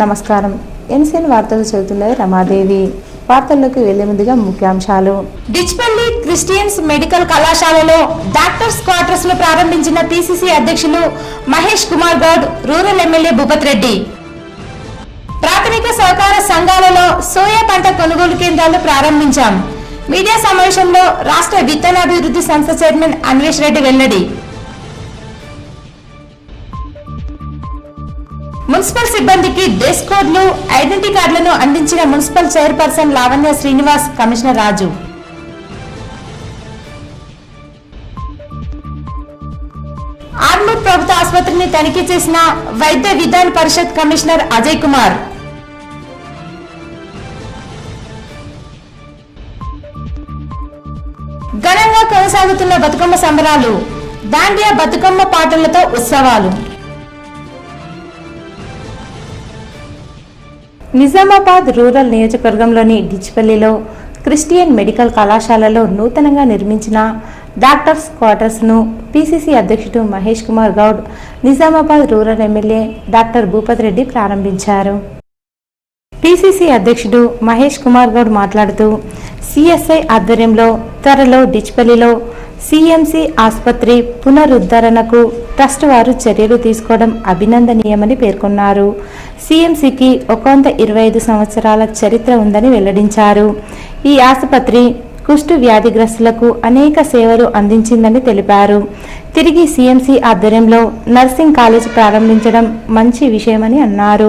నమస్కారం. ఎన్సీఎన్ వార్తలు చదువుతున్నది రమాదేవి. వార్తల్లోకి వెళ్లే ముందుగా ముఖ్యాంశాలు. డిచ్పల్లి క్రిస్టియన్స్ మెడికల్ కళాశాలలో డాక్టర్స్ క్వార్టర్స్ ను ప్రారంభించిన పీసీసీ అధ్యక్షులు మహేష్ కుమార్ గౌడ్, రూరల్ ఎమ్మెల్యే భూపత్ రెడ్డి. ప్రాథమిక సహకార సంఘాలలో సోయా పంట కొనుగోలు కేంద్రాలు ప్రారంభించాం. మీడియా సమావేశంలో రాష్ట్ర విత్తనాభివృద్ధి సంస్థ చైర్మన్ అన్వేష్ రెడ్డి వెల్లడి. మున్సిపల్ సిబ్బందికి డ్రెస్ కోడ్లు, ఐడెంటిటీ కార్డులను అందించిన municipal chairperson Lavanya Srinivas, commissioner Raju. Armoor ప్రభుత్వ ఆసుపత్రిని తనిఖీ చేసిన వైద్య విధాన పరిషత్ కమిషనర్ అజయ్ కుమార్. ఘనంగా కొనసాగుతున్న బతుకమ్మ సంబరాలు, దాండియా బతుకమ్మ పాటలతో ఉత్సవాలు. నిజామాబాద్ రూరల్ నియోజకవర్గంలోని డిచ్పల్లిలో క్రిస్టియన్ మెడికల్ కళాశాలలో నూతనంగా నిర్మించిన డాక్టర్స్ క్వార్టర్స్ను పీసీసీ అధ్యక్షుడు Mahesh Kumar Goud, Nizamabad rural MLA doctor Bhupath Reddy ప్రారంభించారు. పీసీసీ అధ్యక్షుడు మహేష్ కుమార్ గౌడ్ మాట్లాడుతూ, సిఎస్ఐ ఆధ్వర్యంలో త్వరలో డిచ్పల్లిలో సిఎంసి ఆసుపత్రి పునరుద్ధరణకు ట్రస్ట్ వారు చర్యలు తీసుకోవడం అభినందనీయమని పేర్కొన్నారు. సిఎంసికి 125 సంవత్సరాల చరిత్ర ఉందని వెల్లడించారు. ఈ ఆసుపత్రి కుష్టు వ్యాధిగ్రస్తులకు అనేక సేవలు అందించిందని తెలిపారు. తిరిగి సిఎంసి ఆధ్వర్యంలో నర్సింగ్ కాలేజ్ ప్రారంభించడం మంచి విషయమని అన్నారు.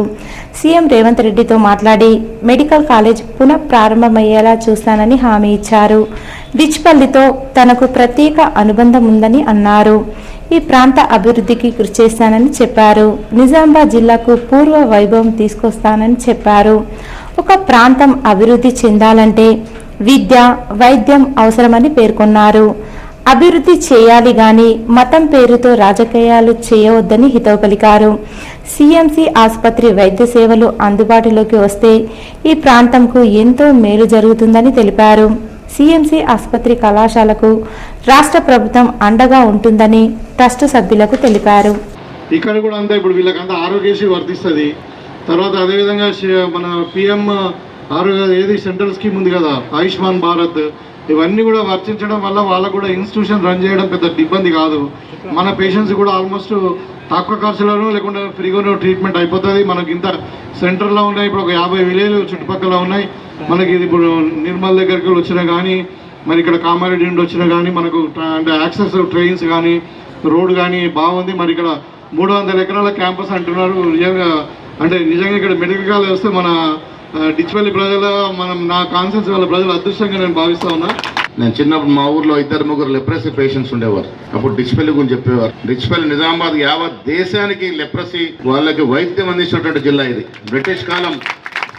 సీఎం రేవంత్ రెడ్డితో మాట్లాడి మెడికల్ కాలేజ్ పునః ప్రారంభమయ్యేలా చూస్తానని హామీ ఇచ్చారు. డిచ్పల్లితో తనకు ప్రత్యేక అనుబంధం ఉందని అన్నారు. ఈ ప్రాంత అభివృద్ధికి కృషి చేస్తానని చెప్పారు. నిజామాబాద్ జిల్లాకు పూర్వ వైభవం తీసుకొస్తానని చెప్పారు. ఒక ప్రాంతం అభివృద్ధి చెందాలంటే విద్య, వైద్యం అవసరమని పేర్కొన్నారు. అభివృద్ధి చేయాలి గాని మతం పేరుతో రాజకీయాలు చేయవద్దని హితవు పలికారు. సిఎంసి ఆసుపత్రి వైద్య సేవలు అందుబాటులోకి వస్తే ఈ ప్రాంతంకు ఎంతో మేలు జరుగుతుందని తెలిపారు. సిఎంసి ఆసుపత్రి కళాశాలకు రాష్ట్ర ప్రభుత్వం అండగా ఉంటుందని ట్రస్ట్ సభ్యులకు తెలిపారు. ఇక్కడ కూడా అంతా ఇప్పుడు వీళ్ళకంతా ఆరోగ్యశ్రీ వర్తిస్తుంది. తర్వాత అదేవిధంగా మన పిఎం ఆరోగ్య ఏది సెంట్రల్ స్కీమ్ ఉంది కదా, ఆయుష్మాన్ భారత్, ఇవన్నీ కూడా వర్తించడం వల్ల వాళ్ళకు కూడా ఇన్స్టిట్యూషన్ రన్ చేయడం పెద్ద ఇబ్బంది కాదు. మన పేషెంట్స్ కూడా ఆల్మోస్ట్ తక్కువ ఖర్చులను లేకుండా ఫ్రీగానే ట్రీట్మెంట్ అయిపోతుంది. మనకి ఇంత సెంటర్లో ఉన్నాయి, ఇప్పుడు ఒక 50 విలేజ్లు చుట్టుపక్కల ఉన్నాయి. మనకి ఇది ఇప్పుడు నిర్మల్ దగ్గరికి వచ్చినా కానీ, మరి ఇక్కడ కామారెడ్డి నుండి వచ్చినా కానీ మనకు అంటే యాక్సెస్ ట్రైన్స్ కానీ రోడ్ కానీ బాగుంది. మరి ఇక్కడ 300 ఎకరాల క్యాంపస్ అంటున్నారు. నిజంగా అంటే నిజంగా ఇక్కడ మెడికల్ కాలేజ్ వస్తే మన డిచ్పల్లి ప్రజల నా కాన్సెన్స్ వాళ్ళ ప్రజల అదృష్టంగా నేను భావిస్తా ఉన్నా. నేను చిన్నప్పుడు మా ఊర్లో 2-3 లెప్రసీ పేషెంట్స్ ఉండేవారు. అప్పుడు డిచ్పల్లి గురించి చెప్పేవారు. డిచ్పల్లి నిజామాబాద్ యావత్ దేశానికి లెప్రసీ వాళ్ళకి వైద్యం అందించినటువంటి జిల్లా ఇది.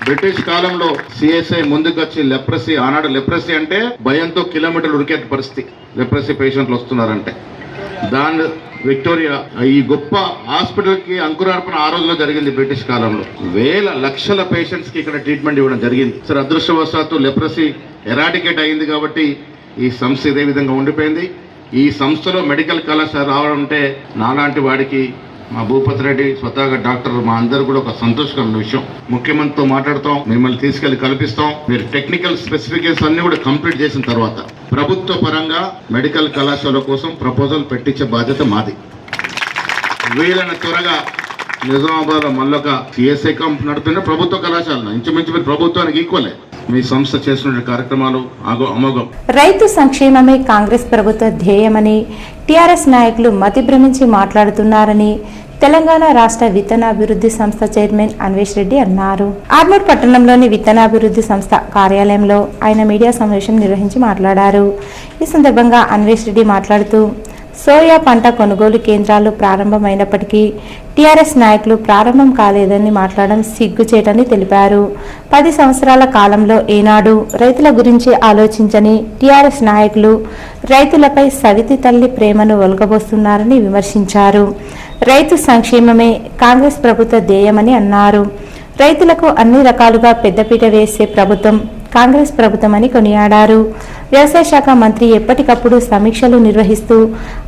బ్రిటిష్ కాలంలో సిఎస్ఐ ముందుకు వచ్చి లెప్రసీ, ఆనాడు లెప్రసీ అంటే భయంతో కిలోమీటర్లు ఉరికే పరిస్థితి, లెప్రసీ పేషెంట్లు వస్తున్నారంటే. దాని విక్టోరియా ఈ గొప్ప హాస్పిటల్కి అంకురార్పణ ఆ రోజులో జరిగింది. బ్రిటిష్ కాలంలో వేల లక్షల పేషెంట్స్కి ఇక్కడ ట్రీట్మెంట్ ఇవ్వడం జరిగింది. సరే, అదృష్టవశాత్తు లెప్రసీ ఎరాడికేట్ అయింది కాబట్టి ఈ సంస్థ ఇదే విధంగా ఉండిపోయింది. ఈ సంస్థలో మెడికల్ కళాశాల రావడం అంటే నాలాంటి వాడికి, మా భూపత్ రెడ్డి స్వతహాగా డాక్టర్, మా అందరూ కూడా ఒక సంతోషకరమైన విషయం. ముఖ్యమంత్రితో మాట్లాడతాం, మిమ్మల్ని తీసుకెళ్లి కల్పిస్తాం. మీరు టెక్నికల్ స్పెసిఫికేషన్స్ అన్ని కూడా కంప్లీట్ చేసిన తర్వాత ప్రభుత్వ పరంగా మెడికల్ కళాశాల కోసం ప్రపోజల్ పెట్టించే బాధ్యత మాది. వీలైన త్వరగా నిజామాబాద్ మళ్ళొక సిఎస్ఐ క్యాంప్ నడుపుతున్న ప్రభుత్వ కళాశాల ఇంచుమించు ప్రభుత్వానికి ఈక్వలే. మీ సంస్థ చేసిన కార్యక్రమాలు అమోఘం. రైతు సంక్షేమమే కాంగ్రెస్ ప్రభుత్వ ధ్యేయమని టీఆర్ఎస్ నాయకులు మతిభ్రమించి మాట్లాడుతున్నారని తెలంగాణ రాష్ట్ర విత్తనాభివృద్ధి సంస్థ చైర్మన్ అన్వేష్ రెడ్డి అన్నారు. ఆర్మూర్ పట్టణంలోని విత్తనాభివృద్ధి సంస్థ కార్యాలయంలో ఆయన మీడియా సమావేశం నిర్వహించి మాట్లాడారు. ఈ సందర్భంగా అన్వేష్ రెడ్డి మాట్లాడుతూ, సోయా పంట కొనుగోలు కేంద్రాలు ప్రారంభమైనప్పటికీ టీఆర్ఎస్ నాయకులు ప్రారంభం కాలేదని మాట్లాడడం సిగ్గుచేటని తెలిపారు. 10 సంవత్సరాల కాలంలో ఏనాడు రైతుల గురించి ఆలోచించని టీఆర్ఎస్ నాయకులు రైతులపై సవితి తల్లి ప్రేమను ఒలగబోస్తున్నారని విమర్శించారు. రైతు సంక్షేమమే కాంగ్రెస్ ప్రభుత్వ ధ్యేయమని అన్నారు. రైతులకు అన్ని రకాలుగా పెద్దపీట వేసే ప్రభుత్వం కాంగ్రెస్ ప్రభుత్వమని కొనియాడారు. వ్యవసాయ శాఖ మంత్రి ఎప్పటికప్పుడు సమీక్షలు నిర్వహిస్తూ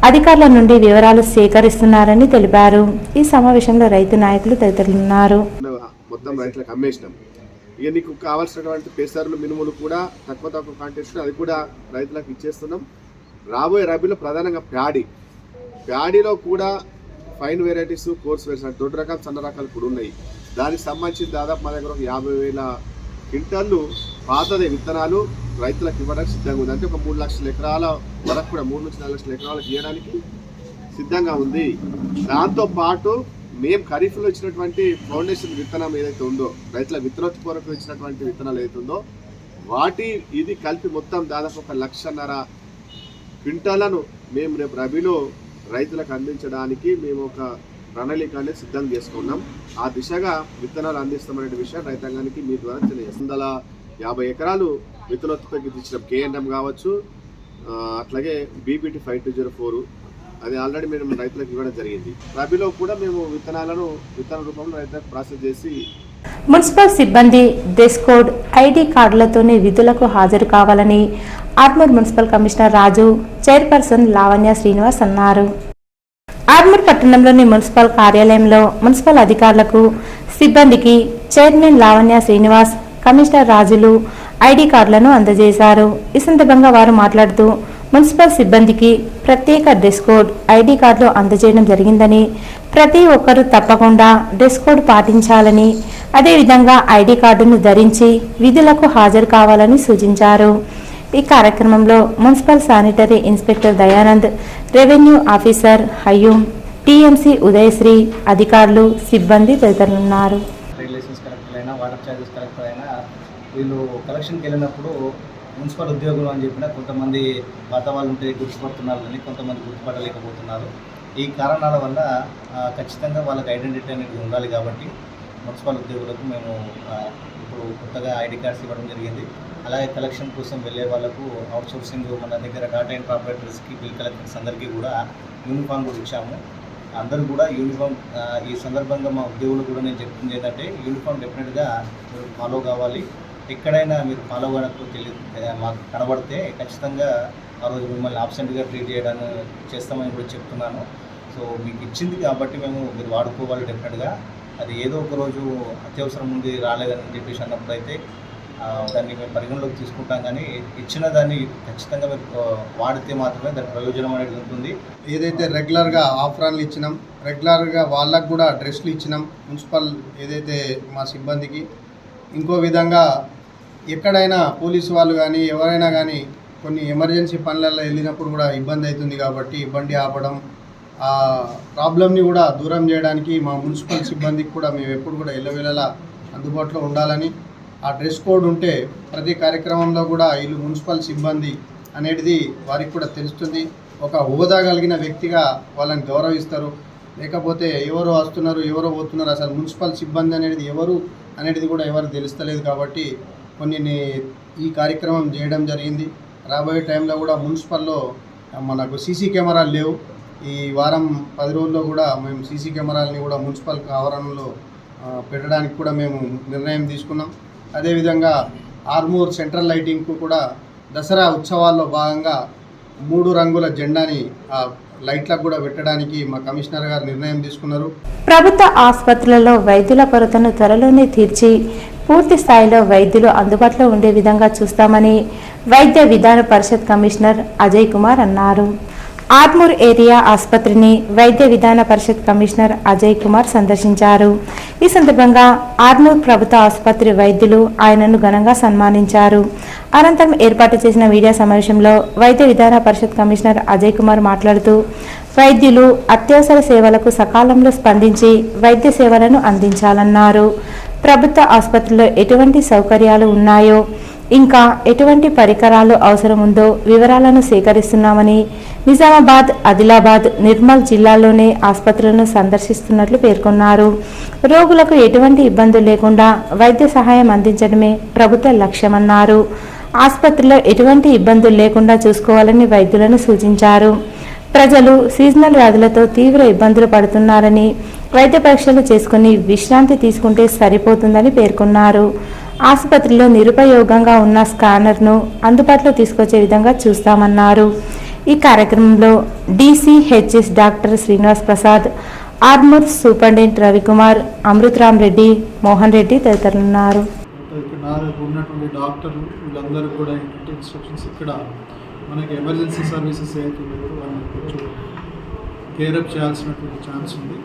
అధికారుల నుండి వివరాలు సేకరిస్తున్నారని తెలిపారు. ఈ సమావేశంలో రైతు నాయకులు తదితరులున్నారు. మొత్తం రైతులకు అమ్మేసినాం. ఇక నీకు కావాల్సినటువంటి పెసర్లు మినుములు కూడా తక్కువ కాంటెస్ట్ అది కూడా రైతులకు ఇచ్చేస్తున్నాం. రాబోయే రబీలో ప్రధానంగా ప్యాడీలో కూడా ఫైన్ వెరైటీస్, కోర్స్ వెరైటీస్, దొడ్డు రకాలు, సన్న రకాలు కూడా ఉన్నాయి. దానికి సంబంధించి దాదాపు మా దగ్గర 50,000 క్వింటాళ్ళు పాతదే విత్తనాలు రైతులకు ఇవ్వడానికి సిద్ధంగా ఉంది. అంటే ఒక 3 లక్షల ఎకరాల వరకు కూడా 3 నుంచి 4 లక్షల ఎకరాలకు ఇవ్వడానికి సిద్ధంగా ఉంది. దాంతోపాటు మేము ఖరీఫ్లో ఇచ్చినటువంటి ఫౌండేషన్ విత్తనం ఏదైతే ఉందో, రైతుల విత్తనోత్పత్తి కొరకు ఇచ్చినటువంటి విత్తనాలు ఏదైతే ఉందో ఇది కలిపి మొత్తం దాదాపు 1.5 లక్షల క్వింటాలను మేము రేపు రబీలో రైతులకు అందించడానికి మేము ఒక ప్రణాళికనే సిద్ధం చేసుకున్నాం. ఆ దిశగా విత్తనాలు అందిస్తామనే విషయం రైతాంగానికి మీ ద్వారా తెలియజేస్తాం. 150 ఎకరాలు విత్తనోత్పత్తికి ఇచ్చిన KNM కావచ్చు, అట్లాగే BBT 5204 అది ఆల్రెడీ మేము రైతులకు ఇవ్వడం జరిగింది. రబీలో కూడా మేము విత్తన రూపంలో రైతులకు ప్రాసెస్ చేసి మున్సిపల్ సిబ్బంది డ్రెస్ కోడ్, ID కార్డులతోనే విధులకు హాజరు కావాలని ఆర్మూర్ మున్సిపల్ కమిషనర్ రాజు, చైర్పర్సన్ లావణ్య శ్రీనివాస్ అన్నారు. ఆర్మూర్ పట్టణంలోని మున్సిపల్ కార్యాలయంలో మున్సిపల్ అధికారులకు, సిబ్బందికి చైర్మన్ లావణ్య శ్రీనివాస్, కమిషనర్ రాజులు ID కార్డులను అందజేశారు. ఈ సందర్భంగా వారు మాట్లాడుతూ మున్సిపల్ సిబ్బందికి ప్రత్యేక డ్రెస్ కోడ్, ID కార్డులు అందజేయడం జరిగిందని, ప్రతి ఒక్కరూ తప్పకుండా డ్రెస్ కోడ్ పాటించాలని, అదేవిధంగా ID కార్డును ధరించి విధులకు హాజరు కావాలని సూచించారు. ఈ కార్యక్రమంలో municipal sanitary inspector Dayanand, revenue officer Hayyum, TMC Udayasri, అధికారులు, సిబ్బంది తదితరులున్నారు. వాటర్ చార్జెస్ కలెక్టర్ అయినా వీళ్ళు కలెక్షన్కి వెళ్ళినప్పుడు మున్సిపల్ ఉద్యోగులు అని చెప్పినా కొంతమంది పాత వాళ్ళు ఉంటే గుర్తుపడుతున్నారు, కానీ కొంతమంది గుర్తుపట్టలేకపోతున్నారు. ఈ కారణాల వల్ల ఖచ్చితంగా వాళ్ళకి ఐడెంటిటీ అనేది ఉండాలి. కాబట్టి మున్సిపల్ ఉద్యోగులకు మేము ఇప్పుడు కొత్తగా ID కార్డ్స్ ఇవ్వడం జరిగింది. అలాగే కలెక్షన్ కోసం వెళ్ళే వాళ్ళకు అవుట్సోర్సింగ్ మన దగ్గర డాటా ఎంట్రీ ఆపరేటర్స్కి, బిల్ కలెక్టర్స్ అందరికీ కూడా యూనిఫామ్ కూడా ఇచ్చాము. అందరూ కూడా యూనిఫామ్ ఈ సందర్భంగా మా ఉద్యోగులు కూడా నేను చెప్తుంది ఏంటంటే యూనిఫామ్ డెఫినెట్గా మీరు ఫాలో కావాలి. ఎక్కడైనా మీరు ఫాలో కావడానికి మాకు కనబడితే ఖచ్చితంగా ఆ రోజు మిమ్మల్ని ఆబ్సెంట్గా ట్రీట్ చేయడానికి చేస్తామని కూడా చెప్తున్నాను. సో మీకు ఇచ్చింది కాబట్టి మీరు వాడుకోవాలి డెఫినెట్గా. అది ఏదో ఒక రోజు అత్యవసరం ఉంది రాలేదని చెప్పేసి అన్నప్పుడు అయితే దాన్ని మేము పరిగణలోకి తీసుకుంటాం. కానీ ఇచ్చిన దాన్ని ఖచ్చితంగా మీరు వాడితే మాత్రమే దాని ప్రయోజనం అనేది ఉంటుంది. ఏదైతే రెగ్యులర్గా ఆఫ్రాన్లు ఇచ్చినాం, రెగ్యులర్గా వాళ్ళకు కూడా డ్రెస్లు ఇచ్చినాం మున్సిపల్ ఏదైతే మా సిబ్బందికి. ఇంకో విధంగా ఎక్కడైనా పోలీసు వాళ్ళు కానీ ఎవరైనా కానీ కొన్ని ఎమర్జెన్సీ పనులలో వెళ్ళినప్పుడు కూడా ఇబ్బంది అవుతుంది. కాబట్టి బండి ఆపడం, ఆ ప్రాబ్లమ్ని కూడా దూరం చేయడానికి మా మున్సిపల్ సిబ్బందికి కూడా మేము ఎప్పుడు కూడా ఎల్లవేళలా అందుబాటులో ఉండాలని, ఆ డ్రెస్ కోడ్ ఉంటే ప్రతి కార్యక్రమంలో కూడా వీళ్ళు మున్సిపల్ సిబ్బంది అనేది వారికి కూడా తెలుస్తుంది. ఒక హోదా కలిగిన వ్యక్తిగా వాళ్ళని గౌరవిస్తారు. లేకపోతే ఎవరు వస్తున్నారు, ఎవరో పోతున్నారు, అసలు మున్సిపల్ సిబ్బంది అనేది ఎవరు అనేది కూడా ఎవరు తెలుస్తలేదు. కాబట్టి కొన్ని ఈ కార్యక్రమం చేయడం జరిగింది. రాబోయే టైంలో కూడా మున్సిపల్లో మనకు సీసీ కెమెరాలు లేవు. ఈ వారం 10 రోజుల్లో కూడా మేము సీసీ కెమెరాలని కూడా మున్సిపల్ ఆవరణలో పెట్టడానికి కూడా మేము నిర్ణయం తీసుకున్నాం. అదేవిధంగా ఆర్మూర్ సెంట్రల్ లైటింగ్కు కూడా దసరా ఉత్సవాల్లో భాగంగా 3 రంగుల జెండాని లైట్లకు కూడా పెట్టడానికి మా కమిషనర్ గారు నిర్ణయం తీసుకున్నారు. ప్రభుత్వ ఆసుపత్రులలో వైద్యుల కొరతను త్వరలోనే తీర్చి పూర్తి స్థాయిలో వైద్యులు అందుబాటులో ఉండే విధంగా చూస్తామని వైద్య విధాన పరిషత్ కమిషనర్ అజయ్ కుమార్ అన్నారు. ఆర్మూర్ ఏరియా ఆసుపత్రిని వైద్య విధాన పరిషత్ కమిషనర్ అజయ్ కుమార్ సందర్శించారు. ఈ సందర్భంగా ఆర్మూర్ ప్రభుత్వ ఆసుపత్రి వైద్యులు ఆయనను ఘనంగా సన్మానించారు. అనంతరం ఏర్పాటు చేసిన మీడియా సమావేశంలో వైద్య విధాన పరిషత్ కమిషనర్ అజయ్ కుమార్ మాట్లాడుతూ వైద్యులు అత్యవసర సేవలకు సకాలంలో స్పందించి వైద్య సేవలను అందించాలన్నారు. ప్రభుత్వ ఆసుపత్రిలో ఎటువంటి సౌకర్యాలు ఉన్నాయో, ఇంకా ఎటువంటి పరికరాలు అవసరం ఉందో వివరాలను సేకరిస్తున్నామని, నిజామాబాద్, ఆదిలాబాద్, నిర్మల్ జిల్లాల్లోనే ఆసుపత్రులను సందర్శిస్తున్నట్లు పేర్కొన్నారు. రోగులకు ఎటువంటి ఇబ్బందులు లేకుండా వైద్య సహాయం అందించడమే ప్రభుత్వ లక్ష్యమన్నారు. ఆసుపత్రిలో ఎటువంటి ఇబ్బందులు లేకుండా చూసుకోవాలని వైద్యులను సూచించారు. ప్రజలు సీజనల్ వ్యాధులతో తీవ్ర ఇబ్బందులు పడుతున్నారని, వైద్య పరీక్షలు చేసుకుని విశ్రాంతి తీసుకుంటే సరిపోతుందని పేర్కొన్నారు. ఆసుపత్రిలో నిరుపయోగంగా ఉన్న స్కానర్ను అందుబాటులో తీసుకొచ్చే విధంగా చూస్తామన్నారు. ఈ కార్యక్రమంలో DCHS doctor Srinivas Prasad, Armoor superintendent Ravikumar, Amritaram Reddy, Mohan Reddy తదితరులున్నారు. ఇక్కడ నాకు ఉన్నటువంటి డాక్టర్లు వీళ్ళందరూ కూడా ఏంటంటే ఇన్స్ట్రక్షన్స్ ఇక్కడ మనకి ఎమర్జెన్సీ సర్వీసెస్ ఏదైతే ఉన్నాయో వాళ్ళని కొంచెం కేరప్ చేయాల్సినటువంటి ఛాన్స్ ఉంది.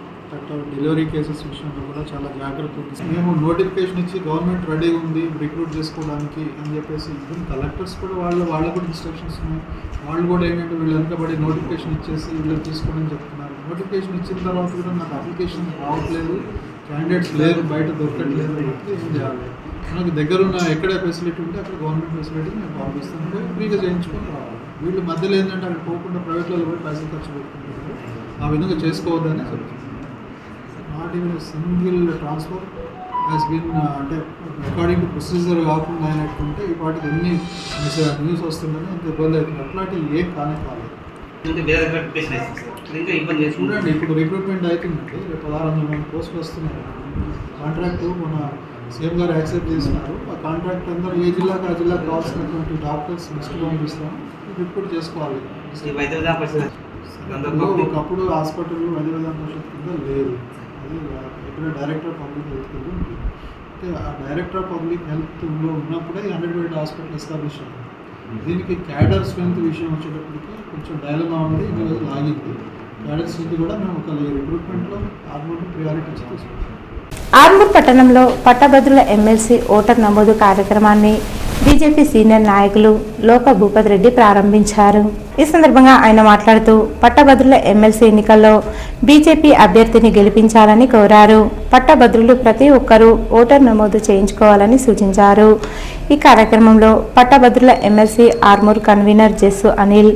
డెలివరీ కేసెస్ విషయంలో కూడా చాలా జాగ్రత్త ఉంది. మేము నోటిఫికేషన్ ఇచ్చి గవర్నమెంట్ రెడీగా ఉంది రిక్రూట్ చేసుకోవడానికి అని చెప్పేసి ఈవెన్ కలెక్టర్స్ కూడా వాళ్ళకు కూడా ఇన్స్ట్రక్షన్స్ ఉన్నాయి. వాళ్ళు కూడా ఏంటంటే వీళ్ళు వెనకబడి నోటిఫికేషన్ ఇచ్చేసి వీళ్ళు తీసుకోవడం చెప్తున్నారు. నోటిఫికేషన్ ఇచ్చిన తర్వాత కూడా నాకు అప్లికేషన్ రావట్లేదు, క్యాండిడేట్స్ లేరు, బయట దొరకట్లేదు అంటే ఏం చేయాలి? మనకు దగ్గర ఉన్న ఎక్కడ ఫెసిలిటీ ఉంటే అక్కడ గవర్నమెంట్ ఫెసిలిటీ మేము పంపిస్తాం, ఫ్రీగా చేయించుకొని రావాలి. వీళ్ళు మధ్యలో ఏంటంటే అక్కడ పోకుండా ప్రైవేట్లలో పోయి పైసలు ఖర్చు పెట్టుకుంటారు. ఆ విధంగా చేసుకోవద్దని చెప్తున్నాను. Not even single transfer has been అంటే అకార్డింగ్ టు ప్రొసీజర్ కాకుండా అయినట్టుంటే ఈ వాటికి ఎన్ని న్యూస్ వస్తుందని అంత ఇబ్బంది అవుతుంది. అట్లాంటివి ఏం కాలేదు. చూడండి ఇప్పుడు రిక్రూట్మెంట్ అవుతుందండి, రేపు 1600 పోస్టులు వస్తున్నాయి. కాంట్రాక్ట్ మన సీఎం గారు యాక్సెప్ట్ చేస్తున్నారు. ఆ కాంట్రాక్ట్ అందరూ ఏ జిల్లాకు ఆ జిల్లాకు కావాల్సినటువంటి డాక్టర్స్ లిస్ట్ పంపిస్తాం, రిక్రూట్ చేసుకోవాలి. ఒకప్పుడు హాస్పిటల్ వైద్య విధాన పరిషత్ కింద లేదు, అది ఇక్కడ డైరెక్టర్ పబ్లిక్ హెల్త్ కింద ఉంది. అంటే ఆ డైరెక్టర్ పబ్లిక్ హెల్త్లో ఉన్నప్పుడే 100 బెడ్ హాస్పిటల్ ఎస్టాబ్లిష్ అయింది. దీనికి క్యాడర్ స్ట్రెంత్ విషయం వచ్చేటప్పటికి కొంచెం డైలమా ఉంది, ఇన్ని రోజులు ఆగింది. క్యాడర్ స్ట్రెంత్ కూడా మేము ఒక రిక్రూట్మెంట్లో ఆర్మూర్ ప్రియారిటీ ఇచ్చి తీసుకుంటాం. ఆర్మూర్ పట్టణంలో పట్టభద్రుల ఎమ్మెల్సీ ఓటర్ నమోదు కార్యక్రమాన్ని బీజేపీ సీనియర్ నాయకులు లోక భూపత్ రెడ్డి ప్రారంభించారు. ఈ సందర్భంగా ఆయన మాట్లాడుతూ పట్టభద్రుల ఎమ్మెల్సీ ఎన్నికల్లో బీజేపీ అభ్యర్థిని గెలిపించాలని కోరారు. పట్టభద్రులు ప్రతి ఒక్కరూ ఓటర్ నమోదు చేయించుకోవాలని సూచించారు. ఈ కార్యక్రమంలో పట్టభద్రుల MLC Armoor convener Jessu Anil,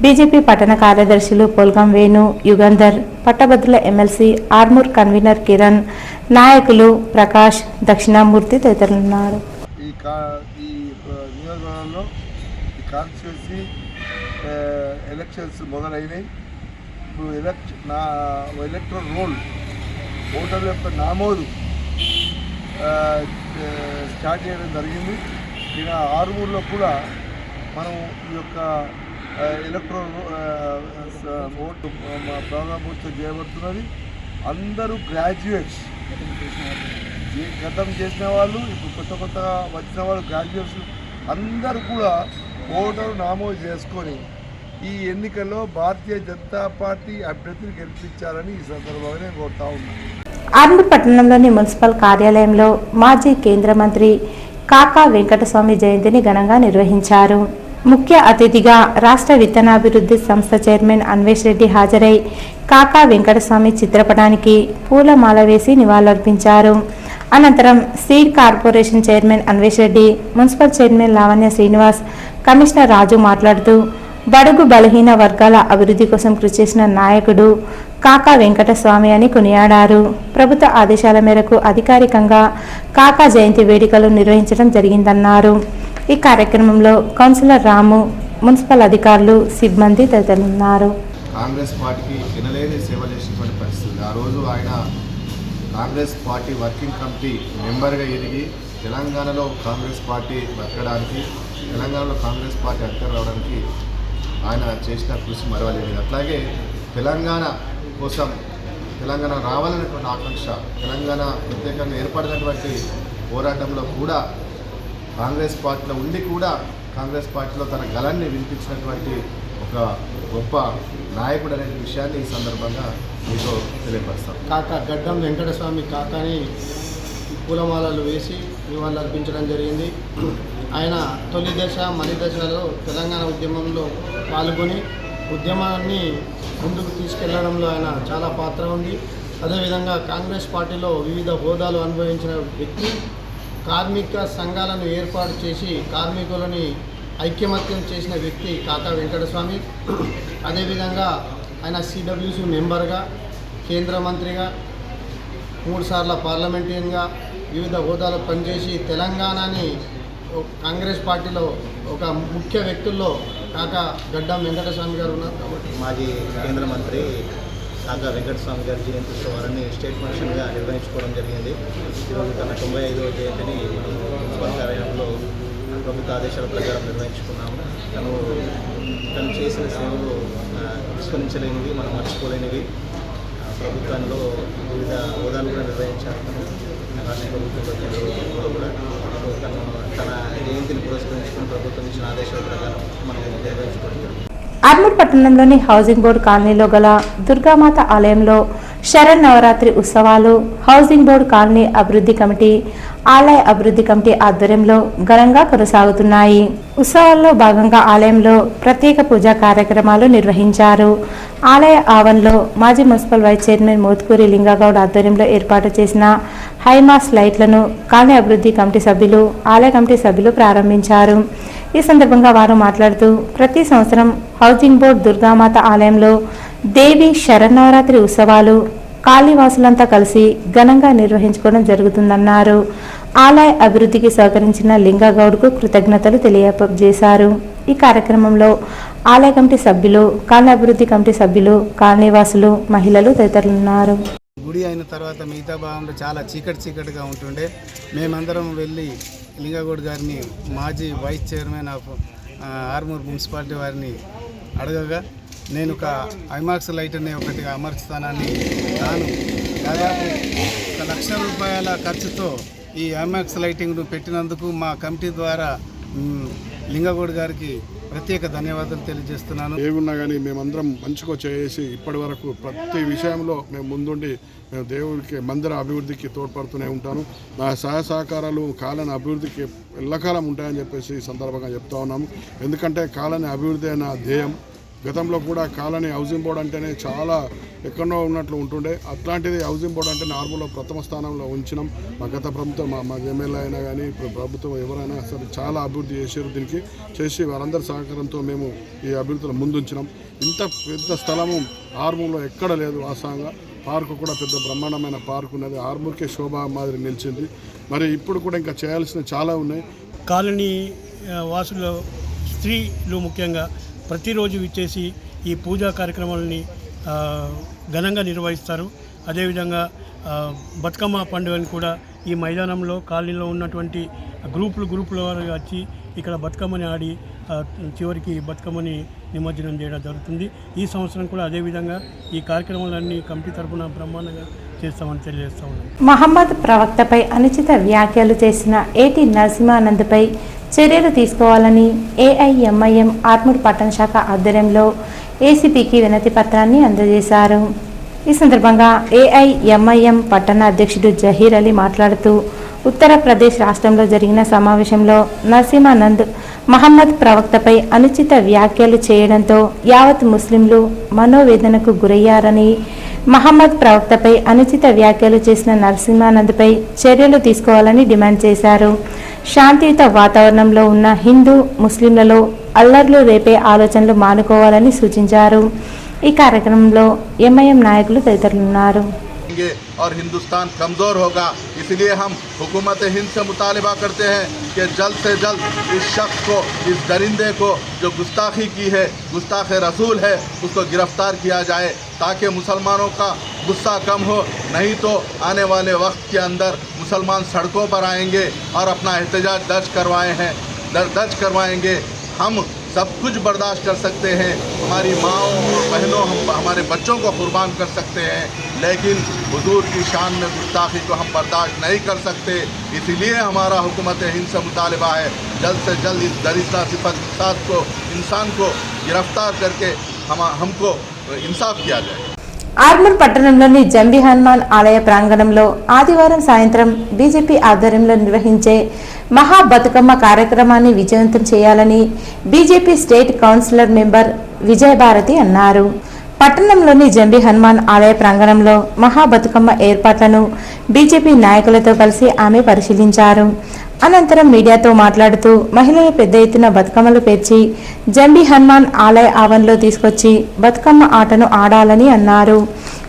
BJP పట్టణ కార్యదర్శులు పోల్గం వేణు, యుగంధర్, పట్టభద్రుల ఎమ్మెల్సీ ఆర్మూర్ కన్వీనర్ కిరణ్, నాయకులు ప్రకాష్, దక్షిణామూర్తి తదితరులున్నారు. ఈ నియోజకవర్గంలో ఈ కాన్స్టిట్యున్సీ ఎలక్షన్స్ మొదలైనవి. ఇప్పుడు ఎలక్ట్రల్ రోల్ ఓటర్ల యొక్క నమోదు స్టార్ట్ చేయడం జరిగింది. ఇక ఆర్మూర్లో కూడా మనం ఈ యొక్క ఎలక్ట్రల్ ఓటు ప్రారంభోత్సవం చేయబడుతున్నది. అందరూ గ్రాడ్యుయేట్స్, గతం చేసిన వాళ్ళు, ఇప్పుడు కొత్తగా వచ్చిన వాళ్ళు, గ్రాడ్యుయేట్స్ అందరూ కూడా ఓటరు నమోదు చేసుకొని ఈ ఎన్నికల్లో భారతీయ జనతా పార్టీ అభ్యర్థిని గెలిపించాలని ఈ సందర్భంగా నేను కోరుతా ఉన్నాను. ఆర్మూర్ పట్టణంలోని మున్సిపల్ కార్యాలయంలో మాజీ కేంద్ర మంత్రి కాకా వెంకటస్వామి జయంతిని ఘనంగా నిర్వహించారు. ముఖ్య అతిథిగా రాష్ట్ర విత్తనాభివృద్ధి సంస్థ చైర్మన్ అన్వేష్ రెడ్డి హాజరై కాకా వెంకటస్వామి చిత్రపటానికి పూలమాల వేసి నివాళులర్పించారు. అనంతరం seed corporation chairman Anvesh Reddy, municipal chairman Lavanya Srinivas, commissioner Raju మాట్లాడుతూ బడుగు బలహీన వర్గాల అభివృద్ధి కోసం కృషి చేసిన నాయకుడు కాకా వెంకటస్వామి అని కొనియాడారు. ప్రభుత్వ ఆదేశాల మేరకు అధికారికంగా కాకా జయంతి వేడుకలు నిర్వహించడం జరిగిందన్నారు. ఈ కార్యక్రమంలో కౌన్సిలర్ రాము, మున్సిపల్ అధికారులు, సిబ్బంది తదితరులున్నారు. కాంగ్రెస్ పార్టీకి వినలేని సేవ చేసినటువంటి పరిస్థితి. ఆ రోజు ఆయన కాంగ్రెస్ పార్టీ వర్కింగ్ కమిటీ మెంబర్గా ఎదిగి తెలంగాణలో కాంగ్రెస్ పార్టీ బతకడానికి, తెలంగాణలో కాంగ్రెస్ పార్టీ అధికారం రావడానికి ఆయన చేసిన కృషి మరవలేదు. అట్లాగే తెలంగాణ కోసం, తెలంగాణ రావాలనేటువంటి ఆకాంక్ష, తెలంగాణ ప్రత్యేకంగా ఏర్పడినటువంటి పోరాటంలో కూడా కాంగ్రెస్ పార్టీలో ఉండి కూడా కాంగ్రెస్ పార్టీలో తన గళాన్ని వినిపించినటువంటి ఒక గొప్ప నాయకుడు అనే విషయాన్ని ఈ సందర్భంగా మీకు తెలియపరుస్తాం. కాకా గడ్డం వెంకటస్వామి కాకాని పూలమాలలు వేసి నివాళులు అర్పించడం జరిగింది. ఆయన తొలి దశ, మలి దశలో తెలంగాణ ఉద్యమంలో పాల్గొని ఉద్యమాన్ని ముందుకు తీసుకెళ్లడంలో ఆయన చాలా పాత్ర ఉంది. అదేవిధంగా కాంగ్రెస్ పార్టీలో వివిధ హోదాలు అనుభవించిన వ్యక్తి. కార్మిక సంఘాలను ఏర్పాటు చేసి కార్మికులని ఐక్యమత్యం చేసిన వ్యక్తి కాకా వెంకటస్వామి. అదేవిధంగా ఆయన సిడబ్ల్యూసీ మెంబర్గా, కేంద్ర మంత్రిగా, 3 సార్ల పార్లమెంటరీగా వివిధ హోదాలో పనిచేసి తెలంగాణని కాంగ్రెస్ పార్టీలో ఒక ముఖ్య వ్యక్తుల్లో కాకా గడ్డం వెంకటస్వామి గారు ఉన్నారు. కాబట్టి మాజీ కేంద్ర మంత్రి కాకా వెంకటస్వామి గారి జయంతి ఉత్సవాన్ని స్టేట్ ఫంక్షన్గా నిర్వహించుకోవడం జరిగింది. ఈరోజు తన 95వ జయంతిని మున్సిపల్ కార్యాలయంలో ప్రభుత్వ ఆదేశాల ప్రకారం నిర్వహించుకున్నాము. తను చేసిన సేవలు విస్మరించలేనివి, మనం మర్చిపోలేనివి. ప్రభుత్వంలో వివిధ హోదాలు కూడా నిర్వహించారు. రాష్ట్ర ప్రభుత్వంలో కూడా తన జయంతిని పురస్కరించుకుని ప్రభుత్వం ఇచ్చిన ఆదేశాల ప్రకారం మనం నిర్వహించుకుంటున్నాం. ఆర్మూర్ పట్టణంలోని హౌసింగ్ బోర్డు కాలనీలో గల దుర్గామాత ఆలయంలో శరన్నవరాత్రి ఉత్సవాలు హౌసింగ్ బోర్డు కాలనీ అభివృద్ధి కమిటీ, ఆలయ అభివృద్ధి కమిటీ ఆధ్వర్యంలో ఘనంగా కొనసాగుతున్నాయి. ఉత్సవాల్లో భాగంగా ఆలయంలో ప్రత్యేక పూజా కార్యక్రమాలు నిర్వహించారు. ఆలయ ఆవరణలో మాజీ municipal vice chairman Mothkuri Lingagoud ఆధ్వర్యంలో ఏర్పాటు చేసిన హైమాస్ లైట్లను కాలనీ అభివృద్ధి కమిటీ సభ్యులు, ఆలయ కమిటీ సభ్యులు ప్రారంభించారు. ఈ సందర్భంగా వారు మాట్లాడుతూ ప్రతి సంవత్సరం హౌసింగ్ బోర్డు దుర్గామాత ఆలయంలో దేవి శరన్నవరాత్రి ఉత్సవాలు కాళీవాసులంతా కలిసి ఘనంగా నిర్వహించుకోవడం జరుగుతుందన్నారు. ఆలయ అభివృద్ధికి సహకరించిన లింగగౌడ్కు కృతజ్ఞతలు తెలియజేశారు. ఈ కార్యక్రమంలో ఆలయ కమిటీ సభ్యులు, కాలనీ అభివృద్ధి కమిటీ సభ్యులు, కాలనీవాసులు, మహిళలు తదితరులున్నారు. గుడి అయిన తర్వాత మిగతా భాగంలో చాలా చీకటిగా ఉంటుండే. మేమందరం వెళ్ళి లింగగౌడ్ గారిని, మాజీ vice chairman of Armoor municipality వారిని అడగగా నేను ఒక ఐమాక్స్ లైట్ అనే ఒకటి అమర్చుతానని, తాను దాదాపు 1 లక్ష రూపాయల ఖర్చుతో ఈ ఐమాక్స్ లైటింగ్ను పెట్టినందుకు మా కమిటీ ద్వారా లింగగౌడ్ గారికి ప్రత్యేక ధన్యవాదాలు తెలియజేస్తున్నాను. ఏమున్నా కానీ మేమందరం మంచిగా చేసి ఇప్పటి వరకు ప్రతి విషయంలో మేము ముందుండి మేము దేవుడికి మందిర అభివృద్ధికి తోడ్పడుతూనే ఉంటాను. నా సహకారాలు కాలనీ అభివృద్ధికి ఎల్లకాలం ఉంటాయని చెప్పేసి ఈ సందర్భంగా చెప్తా ఉన్నాము. ఎందుకంటే కాలనీ అభివృద్ధి అయిన ధ్యేయం. గతంలో కూడా కాలనీ హౌసింగ్ బోర్డు అంటేనే చాలా ఎక్కడో ఉన్నట్లు ఉంటుండే. అట్లాంటిది హౌసింగ్ బోర్డు అంటే నార్మల్లో ప్రథమ స్థానంలో ఉంచినాం. మా గత ప్రభుత్వం, మా ఎమ్మెల్యే అయినా కానీ ఇప్పుడు ప్రభుత్వం ఎవరైనా సరే చాలా అభివృద్ధి చేసారు. దీనికి చేసి వారందరి సహకారంతో మేము ఈ అభివృద్ధిలో ముందుంచినాం. ఇంత పెద్ద స్థలము ఆర్మూర్లో ఎక్కడ లేదు. వాస్తవంగా పార్కు కూడా పెద్ద బ్రహ్మాండమైన పార్కు ఉన్నది. ఆర్మూర్కే శోభా మాదిరి నిలిచింది. మరి ఇప్పుడు కూడా ఇంకా చేయాల్సినవి చాలా ఉన్నాయి. కాలనీ వాసులు, స్త్రీలు ముఖ్యంగా ప్రతిరోజు విచ్చేసి ఈ పూజా కార్యక్రమాలని ఘనంగా నిర్వహిస్తారు. అదేవిధంగా బతుకమ్మ పండుగని కూడా ఈ మైదానంలో కాలనీలో ఉన్నటువంటి గ్రూపుల వారు వచ్చి ఇక్కడ బతుకమ్మని ఆడి చివరికి బతుకమ్మని నిమజ్జనం చేయడం జరుగుతుంది. ఈ సంవత్సరం కూడా అదేవిధంగా ఈ కార్యక్రమాలన్నీ కమిటీ తరఫున బ్రహ్మాండంగా చేస్తామని తెలియజేస్తా ఉన్నాం. మహమ్మద్ ప్రవక్తపై అనుచిత వ్యాఖ్యలు చేసిన ఏటి నరసింహానంద్పై చర్యలు తీసుకోవాలని ఏఐఎంఐఎం ఆర్మూర్ పట్టణ శాఖ ఆధ్వర్యంలో ఏసీపీకి వినతి పత్రాన్ని అందజేశారు. ఈ సందర్భంగా ఏఐఎంఐఎం పట్టణ అధ్యక్షుడు జహీర్ అలీ మాట్లాడుతూ ఉత్తరప్రదేశ్ రాష్ట్రంలో జరిగిన సమావేశంలో నరసింహానంద్ మహమ్మద్ ప్రవక్తపై అనుచిత వ్యాఖ్యలు చేయడంతో యావత్ ముస్లింలు మనోవేదనకు గురయ్యారని, మహమ్మద్ ప్రవక్తపై అనుచిత వ్యాఖ్యలు చేసిన నరసింహానంద్పై చర్యలు తీసుకోవాలని డిమాండ్ చేశారు. శాంతియుత వాతావరణంలో ఉన్న హిందూ ముస్లింలలో అల్లర్లు రేపే ఆలోచనలు మానుకోవాలని సూచించారు. ఈ కార్యక్రమంలో ఎంఐఎం నాయకులు తదితరులున్నారు. और हिंदुस्तान कमज़ोर होगा, इसलिए हम हुकूमत हिंद से मुतालबा करते हैं कि जल्द से जल्द इस शख्स को, इस दरिंदे को जो गुस्ताखी की है, गुस्ताख रसूल है, उसको गिरफ़्तार किया जाए ताकि मुसलमानों का गुस्सा कम हो। नहीं तो आने वाले वक्त के अंदर मुसलमान सड़कों पर आएंगे और अपना एहतजाज दर्ज करवाएंगे। हम सब कुछ बर्दाश्त कर सकते हैं, हमारी माँओं और बहनों, हम हमारे बच्चों को कुर्बान कर सकते हैं, लेकिन हुजूर की शान में गुस्ताखी को हम बर्दाश्त नहीं कर सकते। इसीलिए हमारा हुकूमत हिंद से मुतालबा है जल्द से जल्द इस दरिंदा सिफात को, इंसान को गिरफ्तार करके हमको इंसाफ किया जाए। ఆర్మూర్ పట్టణంలోని జంబి హనుమాన్ ఆలయ ప్రాంగణంలో ఆదివారం సాయంత్రం బీజేపీ ఆధ్వర్యంలో నిర్వహించే మహా బతుకమ్మ కార్యక్రమాన్ని విజయవంతం చేయాలని BJP state councillor member Vijayabharathi అన్నారు. పట్టణంలోని జంబి హనుమాన్ ఆలయ ప్రాంగణంలో మహా బతుకమ్మ ఏర్పాట్లను బీజేపీ నాయకులతో కలిసి ఆమె పరిశీలించారు. అనంతరం మీడియాతో మాట్లాడుతూ మహిళలు పెద్ద ఎత్తున బతుకమ్మలు పేర్చి జంబి హనుమాన్ ఆలయ ఆవరణలో తీసుకొచ్చి బతుకమ్మ ఆటను ఆడాలని అన్నారు.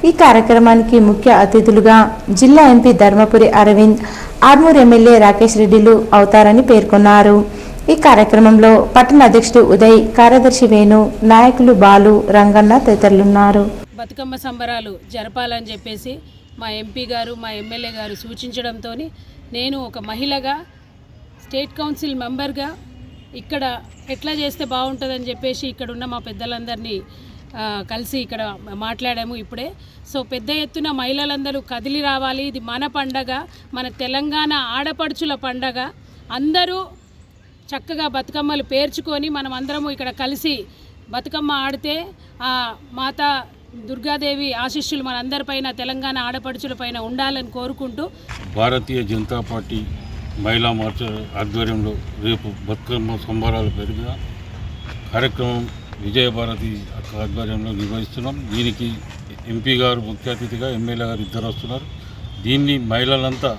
ఈ కార్యక్రమానికి ముఖ్య అతిథులుగా జిల్లా ఎంపీ ధర్మపురి అరవింద్, ఆర్మూర్ ఎమ్మెల్యే రాకేష్ రెడ్డిలు అవుతారని పేర్కొన్నారు. ఈ కార్యక్రమంలో పట్టణ అధ్యక్షుడు ఉదయ్, కార్యదర్శి వేణు, నాయకులు బాలు, రంగన్న తదితరులున్నారు. బతుకమ్మ సంబరాలు జరపాలని చెప్పేసి మా ఎంపీ గారు, మా ఎమ్మెల్యే గారు సూచించడంతో నేను ఒక మహిళగా, స్టేట్ కౌన్సిల్ మెంబర్గా ఇక్కడ ఎట్లా చేస్తే బాగుంటుందని చెప్పేసి ఇక్కడ ఉన్న మా పెద్దలందరినీ కలిసి ఇక్కడ మాట్లాడాము ఇప్పుడే. సో పెద్ద ఎత్తున మహిళలందరూ కదిలి రావాలి. ఇది మన పండగ, మన తెలంగాణ ఆడపడుచుల పండగ. అందరూ చక్కగా బతుకమ్మలు పేర్చుకొని మనం అందరము ఇక్కడ కలిసి బతుకమ్మ ఆడితే ఆ మాతా దుర్గాదేవి ఆశీస్సులు మనందరిపైన, తెలంగాణ ఆడపడుచులపైన ఉండాలని కోరుకుంటూ భారతీయ జనతా పార్టీ మహిళా మోర్చా ఆధ్వర్యంలో రేపు బతుకమ్మ సంబరాల పేరుగా కార్యక్రమం విజయభారతి ఆధ్వర్యంలో నిర్వహిస్తున్నాం. దీనికి ఎంపీ గారు ముఖ్య అతిథిగా, ఎమ్మెల్యే గారు ఇద్దరు వస్తున్నారు. దీన్ని మహిళలంతా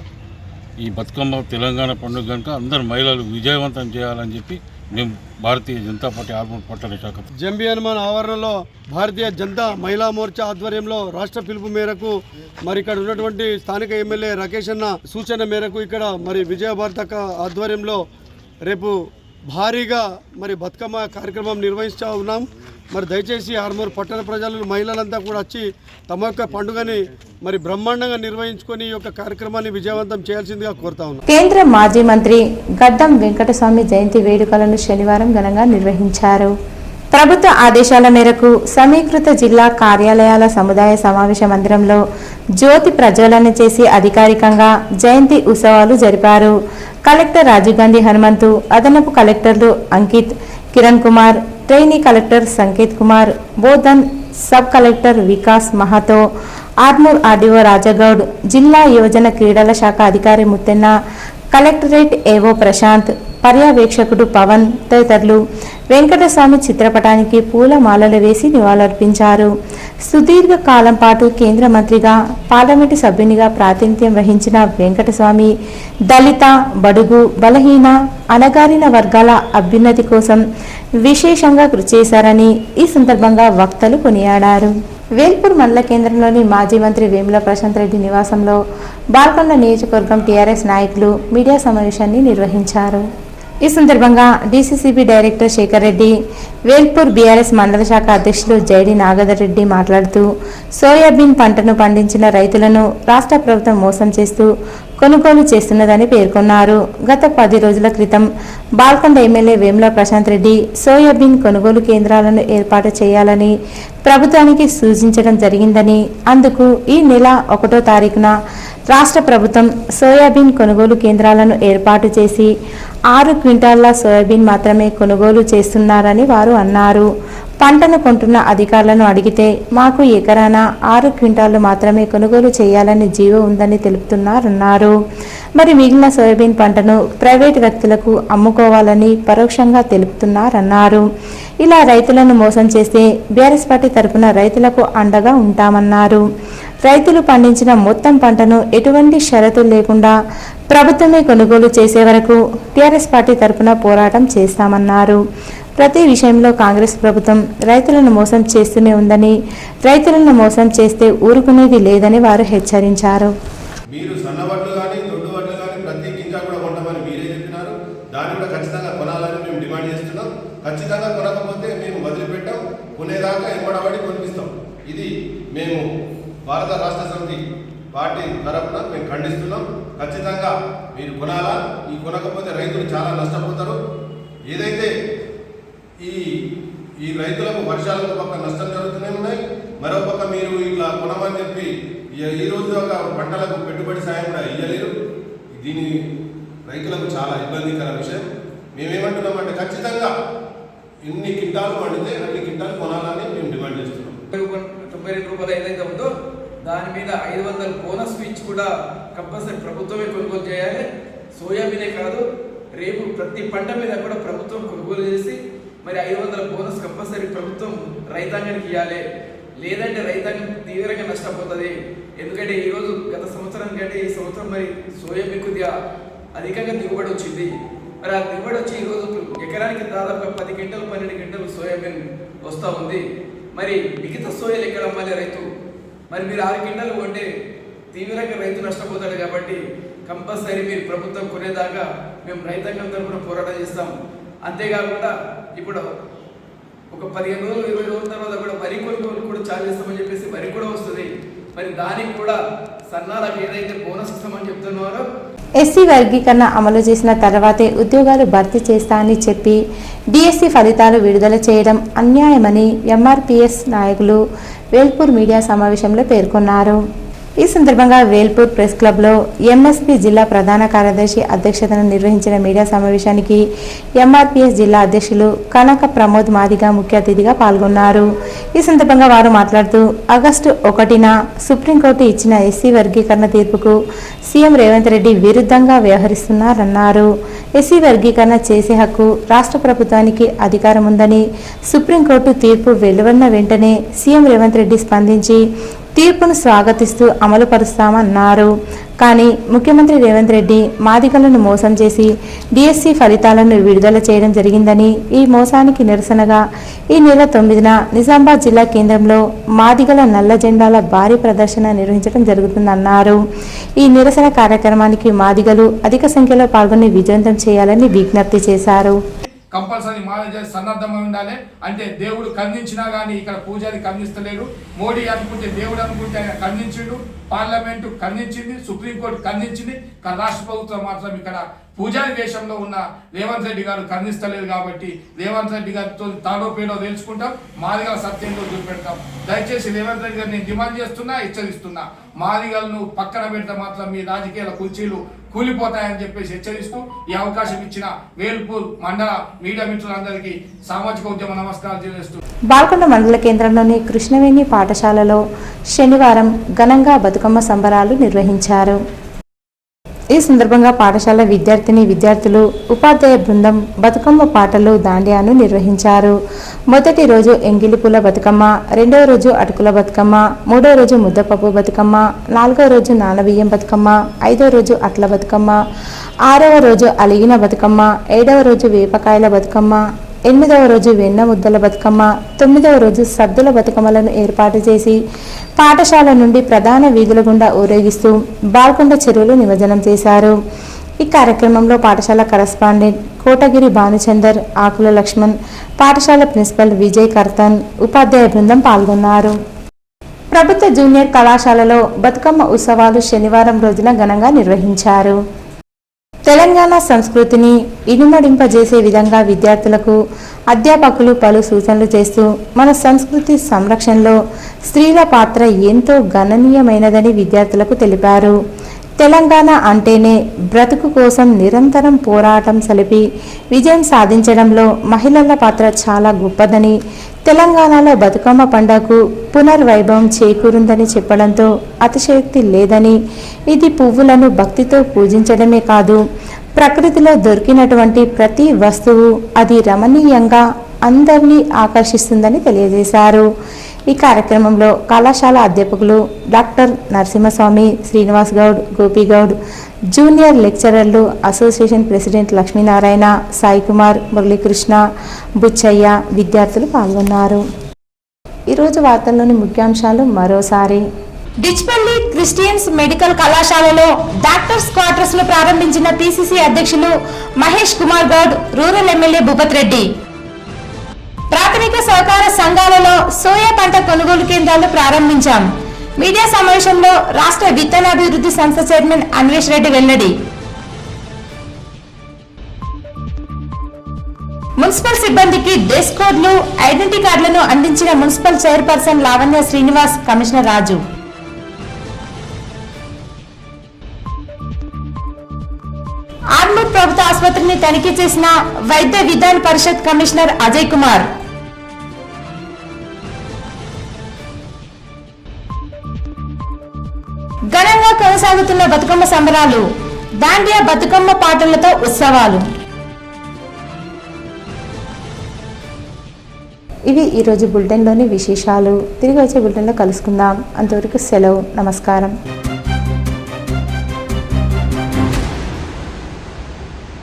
ఈ బతుకమ్మ తెలంగాణ పండుగ కనుక అందరు మహిళలు విజయవంతం చేయాలని చెప్పి మేము భారతీయ జనతా పార్టీ ఆర్మూర్ పట్టణ శాఖ జంబి హనుమాన్ ఆవరణలో భారతీయ జనతా మహిళా మోర్చా ఆధ్వర్యంలో రాష్ట్ర పిలుపు మేరకు మరి ఇక్కడ ఉన్నటువంటి స్థానిక ఎమ్మెల్యే రాకేష్ అన్న సూచన మేరకు ఇక్కడ మరి విజయభారత ఆధ్వర్యంలో రేపు భారీగా మరి బతుకమ్మ కార్యక్రమం నిర్వహిస్తూ ఉన్నాం. మరి దయచేసి ఆర్మూర్ పట్టణ ప్రజలు, మహిళలంతా కూడా వచ్చి తమ యొక్క పండుగని మరి బ్రహ్మాండంగా నిర్వహించుకొని ఈ యొక్క కార్యక్రమాన్ని విజయవంతం చేయాల్సిందిగా కోరుతా ఉన్నాం. కేంద్ర మాజీ మంత్రి గడ్డం వెంకటస్వామి జయంతి వేడుకలను శనివారం ఘనంగా నిర్వహించారు. ప్రభుత్వ ఆదేశాల మేరకు సమీకృత జిల్లా కార్యాలయాల సముదాయ సమావేశ మందిరంలో జ్యోతి ప్రజ్వలన చేసి అధికారికంగా జయంతి ఉత్సవాలు జరిపారు. కలెక్టర్ రాజీవ్ గాంధీ హనుమంతు, అదనపు కలెక్టర్లు Ankit, Kiran Kumar, trainee collector Sanket Kumar, Bodhan sub collector Vikas Mahato, Armoor RDO Rajgoud, జిల్లా యువజన క్రీడల శాఖ అధికారి ముత్తెన్న, కలెక్టరేట్ ఏవో ప్రశాంత్, పర్యవేక్షకుడు పవన్ తదితరులు వెంకటస్వామి చిత్రపటానికి పూలమాలలు వేసి నివాళులర్పించారు. సుదీర్ఘ కాలం పాటు కేంద్ర మంత్రిగా, పార్లమెంటు సభ్యునిగా ప్రాతినిధ్యం వహించిన వెంకటస్వామి దళిత, బడుగు, బలహీన, అణగారిన వర్గాల అభ్యున్నతి కోసం విశేషంగా కృషి చేశారని ఈ సందర్భంగా వక్తలు కొనియాడారు. వేల్పూర్ మండల కేంద్రంలోని మాజీ మంత్రి వేముల ప్రశాంత్ రెడ్డి నివాసంలో బాల్కొండ నియోజకవర్గం టీఆర్ఎస్ నాయకులు మీడియా సమావేశాన్ని నిర్వహించారు. ఈ సందర్భంగా DCCB director Shekar Reddy, Velpur BRS మండల శాఖ అధ్యక్షులు జైడి నాగదర్ రెడ్డి మాట్లాడుతూ సోయాబీన్ పంటను పండించిన రైతులను రాష్ట్ర ప్రభుత్వం మోసం చేస్తూ కొనుగోలు చేస్తున్నదని పేర్కొన్నారు. గత 10 రోజుల క్రితం బాల్కొండ ఎమ్మెల్యే వేముల ప్రశాంత్ రెడ్డి సోయాబీన్ కొనుగోలు కేంద్రాలను ఏర్పాటు చేయాలని ప్రభుత్వానికి సూచించడం జరిగిందని, అందుకు ఈ నెల 1వ తారీఖున రాష్ట్ర ప్రభుత్వం సోయాబీన్ కొనుగోలు కేంద్రాలను ఏర్పాటు చేసి 6 క్వింటాళ్ల సోయాబీన్ మాత్రమే కొనుగోలు చేస్తున్నారని వారు అన్నారు. పంటను కొంటున్న అధికారులను అడిగితే మాకు ఎకరాన 6 క్వింటాళ్లు మాత్రమే కొనుగోలు చేయాలని జీవో ఉందని తెలుపుతున్నారన్నారు. మరి మిగిలిన సోయాబీన్ పంటను ప్రైవేటు వ్యక్తులకు అమ్ముకోవాలని పరోక్షంగా తెలుపుతున్నారన్నారు. ఇలా రైతులను మోసం చేస్తే బీఆర్ఎస్ పార్టీ తరఫున రైతులకు అండగా ఉంటామన్నారు. రైతులు పండించిన మొత్తం పంటను ఎటువంటి షరతులు లేకుండా ప్రభుత్వమే కొనుగోలు చేసే వరకు టీఆర్ఎస్ పార్టీ తరఫున పోరాటం చేస్తామన్నారు. ప్రతి విషయంలో కాంగ్రెస్ ప్రభుత్వం రైతులను మోసం చేస్తూనే ఉందని, రైతులను మోసం చేస్తే ఊరుకునేది లేదని వారు హెచ్చరించారు. మీరు సన్నవడ్లు కానీ దొడ్డు వడ్లు కానీ ప్రతి గింజ కూడా కొంటామని మీరే చెప్పినారు. దాన్ని కూడా ఖచ్చితంగా కొనాలని మేము డిమాండ్ చేస్తున్నాం. ఖచ్చితంగా కొనకపోతే మేము వదిలిపెట్టాం, కొనేదాకా ఎంబడబడి కొనిపిస్తాం. ఇది మేము భారత రాష్ట్ర సమితి పార్టీ తరఫున మేము ఖండిస్తున్నాం. ఖచ్చితంగా మీరు కొనాలా. ఈ కొనకపోతే రైతులు చాలా నష్టపోతారు. ఏదైతే ఈ రైతులకు వర్షాలకు పక్క నష్టం జరుగుతూనే ఉన్నాయి. మరో పక్క మీరు ఇట్లా కొనమని చెప్పి ఈ రోజు ఒక పంటలకు పెట్టుబడి సాయం కూడా ఇవ్వలేరు. దీని రైతులకు చాలా ఇబ్బందికర విషయం. మేమేమంటున్నామంటే ఖచ్చితంగా ఎన్ని కింటాలు పండితే అన్ని కింటాలు కొనాలని మేము డిమాండ్ చేస్తున్నాం. 92 రూపాయలు ఏదైతే ఉందో దాని మీద 500 బోనస్ ఇచ్చి కూడా కంపల్సరీ ప్రభుత్వమే కొనుగోలు చేయాలి. సోయాబీనే కాదు, రేపు ప్రతి పంట మీద కూడా ప్రభుత్వం కొనుగోలు చేసి మరి 500 బోనస్ కంపల్సరీ ప్రభుత్వం రైతాంగానికి ఇవ్వాలి. లేదంటే రైతాంగం తీవ్రంగా నష్టపోతుంది. ఎందుకంటే ఈరోజు గత సంవత్సరం కంటే ఈ సంవత్సరం మరి సోయాబీన్ కొద్దిగా అధికంగా దిగుబడి వచ్చింది. మరి ఆ దిగుబడి వచ్చి ఈరోజు ఎకరానికి దాదాపు 10 క్వింటలు 12 క్వింటలు సోయాబీన్ వస్తూ ఉంది. మరి మిగతా సోయాలు ఎక్కడ అమ్మాలి రైతు? మరి మీరు 6 క్వింటలు కొంటే తీవ్రంగా రైతు నష్టపోతాడు. కాబట్టి కంపల్సరీ మీరు ప్రభుత్వం కొనేదాకా మేము రైతాంగం తరఫున పోరాటం చేస్తాం. అంతేకాకుండా ఇప్పుడు ఒక 15 రోజులు 20 రోజుల తర్వాత కూడా వరి కొనుగోలు కూడా చాలు చేస్తామని చెప్పేసి వరి కూడా వస్తుంది. మరి దానికి కూడా సన్నాలకు ఏదైతే బోనస్ ఇస్తామని చెప్తున్నారో ఎస్సీ వర్గీకరణ అమలు చేసిన తర్వాతే ఉద్యోగాలు భర్తీ చేస్తా అని చెప్పి డిఎస్సి ఫలితాలు విడుదల చేయడం అన్యాయమని ఎంఆర్పిఎస్ నాయకులు వేల్పూర్ మీడియా సమావేశంలో పేర్కొన్నారు. ఈ సందర్భంగా వేల్పూర్ ప్రెస్ క్లబ్లో ఎంఎస్పీ జిల్లా ప్రధాన కార్యదర్శి అధ్యక్షతన నిర్వహించిన మీడియా సమావేశానికి ఎంఆర్పిఎస్ జిల్లా అధ్యక్షులు కనక ప్రమోద్ మాదిగా ముఖ్య అతిథిగా పాల్గొన్నారు. ఈ సందర్భంగా వారు మాట్లాడుతూ ఆగస్టు 1న సుప్రీంకోర్టు ఇచ్చిన ఎస్సీ వర్గీకరణ తీర్పుకు సీఎం రేవంత్ రెడ్డి విరుద్ధంగా వ్యవహరిస్తున్నారన్నారు. ఎస్సీ వర్గీకరణ చేసే హక్కు రాష్ట్ర ప్రభుత్వానికి అధికారం ఉందని సుప్రీంకోర్టు తీర్పు వెలువడిన వెంటనే సీఎం రేవంత్ రెడ్డి స్పందించి తీర్పును స్వాగతిస్తూ అమలు పరుస్తామన్నారు. కానీ ముఖ్యమంత్రి రేవంత్ రెడ్డి మాదిగలను మోసం చేసి డిఎస్సి ఫలితాలను విడుదల చేయడం జరిగిందని, ఈ మోసానికి నిరసనగా ఈ నెల 9న నిజామాబాద్ జిల్లా కేంద్రంలో మాదిగల నల్ల జెండాల భారీ ప్రదర్శన నిర్వహించడం జరుగుతుందన్నారు. ఈ నిరసన కార్యక్రమానికి మాదిగలు అధిక సంఖ్యలో పాల్గొని విజయవంతం చేయాలని విజ్ఞప్తి చేశారు. కంపల్సరీ మాల సన్నద్ధమై ఉండాలి. అంటే దేవుడు ఖండించినా కానీ ఇక్కడ పూజారి ఖండిస్తలేడు. మోడీ అనుకుంటే దేవుడు అనుకుంటే ఆయన ఖండించిండు, పార్లమెంటు ఖండించింది, సుప్రీంకోర్టు ఖండించింది. కానీ రాష్ట్ర ప్రభుత్వం మాత్రం ఇక్కడ పూజారి వేషంలో ఉన్న రేవంత్ రెడ్డి గారు ఖండిస్తలేదు. కాబట్టి రేవంత్ రెడ్డి గారితో తాడో పేడో తెలుసుకుంటాం, మాదిగల సత్యంలో చూపెడతాం. దయచేసి రేవంత్ రెడ్డి గారు నేను డిమాండ్ చేస్తున్నా, హెచ్చరిస్తున్నా, మాదిగలను పక్కన పెడితే మాత్రం మీ రాజకీయాల కుర్చీలు కూలిపోతాయని చెప్పేసి హెచ్చరిస్తూ ఈ అవకాశం ఇచ్చిన వేల్పూర్ మండల మీడియా మిత్రులందరికీ సామాజిక ఉద్యమ నమస్కారాలు తెలియజేస్తూ బాల్కొండ మండల కేంద్రంలోని కృష్ణవేణి పాఠశాలలో శనివారం ఘనంగా బతుకమ్మ సంబరాలు నిర్వహించారు. ఈ సందర్భంగా పాఠశాల విద్యార్థులు ఉపాధ్యాయ బృందం బతుకమ్మ పాటలు దాండియాను నిర్వహించారు. మొదటి రోజు ఎంగిలిపూల బతుకమ్మ, రెండవ రోజు అటుకుల బతుకమ్మ, మూడవ రోజు ముద్దపప్పు బతుకమ్మ, నాలుగవ రోజు నానబియ్యం బతుకమ్మ, ఐదవ రోజు అట్ల బతుకమ్మ, ఆరవ రోజు అలిగిన బతుకమ్మ, ఏడవ రోజు వేపకాయల బతుకమ్మ, 8వ రోజు వెన్న ముద్దల బతుకమ్మ, 9వ రోజు సద్దుల బతుకమ్మలను ఏర్పాటు చేసి పాఠశాల నుండి ప్రధాన వీధుల గుండా ఊరేగిస్తూ బాల్కొండ చెరువులు నిమజ్జనం చేశారు. ఈ కార్యక్రమంలో పాఠశాల కరస్పాండెంట్ కోటగిరి భానుచందర్, ఆకుల లక్ష్మణ్, పాఠశాల ప్రిన్సిపల్ విజయ్ కర్తన్, ఉపాధ్యాయ బృందం పాల్గొన్నారు. ప్రభుత్వ జూనియర్ కళాశాలలో బతుకమ్మ ఉత్సవాలు శనివారం రోజున ఘనంగా నిర్వహించారు. తెలంగాణ సంస్కృతిని ఇనుమడింపజేసే విధంగా విద్యార్థులకు అధ్యాపకులు పలు సూచనలు చేస్తూ మన సంస్కృతి సంరక్షణలో స్త్రీల పాత్ర ఎంతో గణనీయమైనదని విద్యార్థులకు తెలిపారు. తెలంగాణ అంటేనే బ్రతుకు కోసం నిరంతరం పోరాటం సలిపి విజయం సాధించడంలో మహిళల పాత్ర చాలా గొప్పదని, తెలంగాణలో బతుకమ్మ పండుగకు పునర్వైభవం చేకూరుందని చెప్పడంతో అతిశయోక్తి లేదని, ఇది పువ్వులను భక్తితో పూజించడమే కాదు, ప్రకృతిలో దొరికినటువంటి ప్రతి వస్తువు అది రమణీయంగా అందరినీ ఆకర్షిస్తుందని తెలియజేశారు. ఈ కార్యక్రమంలో కళాశాల అధ్యాపకులు డాక్టర్ నరసింహస్వామి, శ్రీనివాస్ గౌడ్, గోపిగౌడ్, జూనియర్ లెక్చరర్లు, అసోసియేషన్ ప్రెసిడెంట్ లక్ష్మీనారాయణ, సాయి కుమార్, మురళీకృష్ణ, బుచ్చయ్య, విద్యార్థులు పాల్గొన్నారు. ఈరోజు వార్తల్లోని ముఖ్యాంశాలు మరోసారి. డిచ్పల్లి క్రిస్టియన్స్ మెడికల్ కళాశాలలో డాక్టర్స్ క్వార్టర్స్ ను ప్రారంభించిన పిసిసి అధ్యక్షులు మహేష్ కుమార్ గౌడ్, రూరల్ ఎమ్మెల్యే భూపత్ రెడ్డి. ప్రాథమిక సహకార సంఘాలలో సోయా పంట కొనుగోలు కేంద్రాలు ప్రారంభించాం. మీడియా సమావేశంలో రాష్ట్ర విత్తనాభివృద్ధి సంస్థ చైర్మన్ అన్వేష్ రెడ్డి వెల్లడి. మున్సిపల్ సిబ్బందికి డ్రెస్ కోడ్లు, ఐడెంటిటీ కార్డులను అందించిన municipal chairperson Lavanya Srinivas, commissioner Raju. Armoor ప్రభుత్వ ఆసుపత్రిని తనిఖీ చేసిన వైద్య విధాన పరిషత్ కమిషనర్ అజయ్ కుమార్. ఘనంగా కొనసాగుతున్న బతుకమ్మ సంబరాలు, దాండియా బతుకమ్మ పాటలతో ఉత్సవాలు. ఇవి ఈరోజు బులెటిన్లోని విశేషాలు. తిరిగి వచ్చే బులెటిన్లో కలుసుకుందాం. అంతవరకు సెలవు. నమస్కారం.